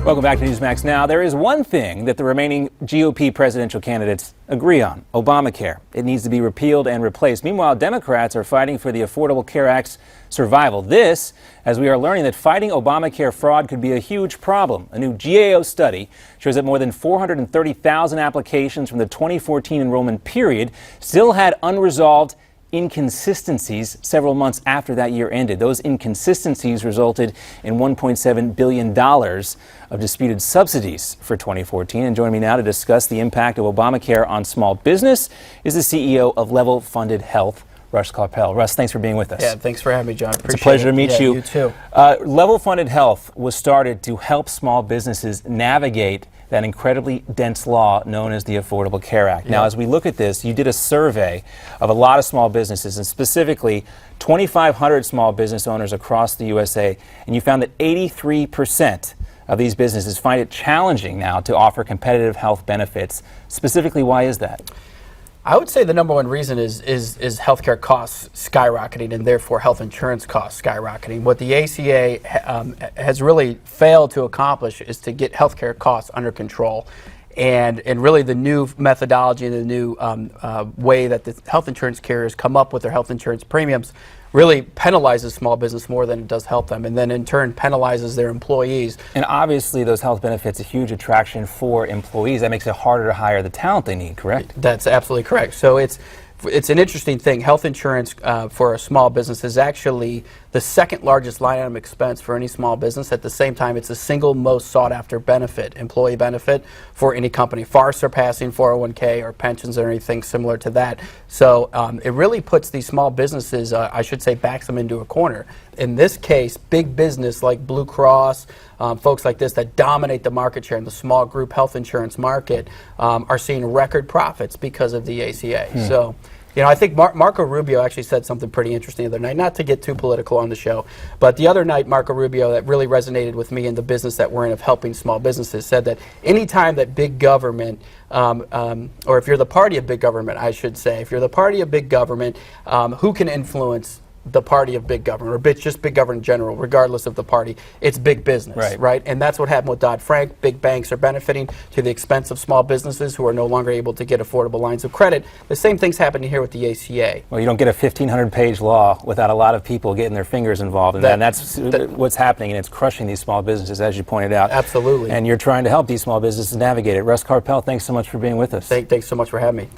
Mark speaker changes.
Speaker 1: Welcome back to Newsmax Now. There is one thing that the remaining GOP presidential candidates agree on: Obamacare. It needs to be repealed and replaced. Meanwhile, Democrats are fighting for the Affordable Care Act's survival. This, as we are learning that fighting Obamacare fraud could be a huge problem. A new GAO study shows that more than 430,000 applications from the 2014 enrollment period still had unresolved inconsistencies several months after that year ended. Those inconsistencies resulted in $1.7 billion of disputed subsidies for 2014. And joining me now to discuss the impact of Obamacare on small business is the CEO of Level Funded Health, Russ Carpel. Russ, thanks for being with us.
Speaker 2: Yeah, thanks for having me, John.
Speaker 1: It's a pleasure to meet you.
Speaker 2: You too.
Speaker 1: Level Funded Health was started to help small businesses navigate that incredibly dense law known as the Affordable Care Act. Now, as we look at this, you did a survey of a lot of small businesses, and specifically 2,500 small business owners across the USA, and you found that 83% of these businesses find it challenging now to offer competitive health benefits. Specifically, why is that?
Speaker 2: I would say the number one reason is healthcare costs skyrocketing, and therefore health insurance costs skyrocketing. What the ACA has really failed to accomplish is to get healthcare costs under control. And really the new methodology and the new way that the health insurance carriers come up with their health insurance premiums really penalizes small business more than it does help them, and then in turn penalizes their employees.
Speaker 1: And obviously those health benefits are a huge attraction for employees. That makes it harder to hire the talent they need, correct?
Speaker 2: That's absolutely correct. So it's an interesting thing. Health insurance for a small business is actually the second largest line item expense for any small business. At the same time, it's the single most sought after benefit, employee benefit, for any company, far surpassing 401k or pensions or anything similar to that. So it really puts these small businesses, I should say, backs them into a corner. In this case, big business like Blue Cross, folks like this that dominate the market share in the small group health insurance market are seeing record profits because of the ACA. So, you know, I think Marco Rubio actually said something pretty interesting the other night, not to get too political on the show, but the other night Marco Rubio, that really resonated with me in the business that we're in of helping small businesses, said that any time that big government, or if you're the party of big government, I should say, if you're the party of big government, who can influence the party of big government, or just big government in general, regardless of the party? It's big business, right? And that's what happened with Dodd-Frank. Big banks are benefiting to the expense of small businesses who are no longer able to get affordable lines of credit. The same thing's happening here with the ACA.
Speaker 1: Well, you don't get a 1,500-page law without a lot of people getting their fingers involved, and that's what's happening, and it's crushing these small businesses, as you pointed out.
Speaker 2: Absolutely.
Speaker 1: And you're trying to help these small businesses navigate it. Russ Carpel, thanks so much for being with us.
Speaker 2: Thanks so much for having me.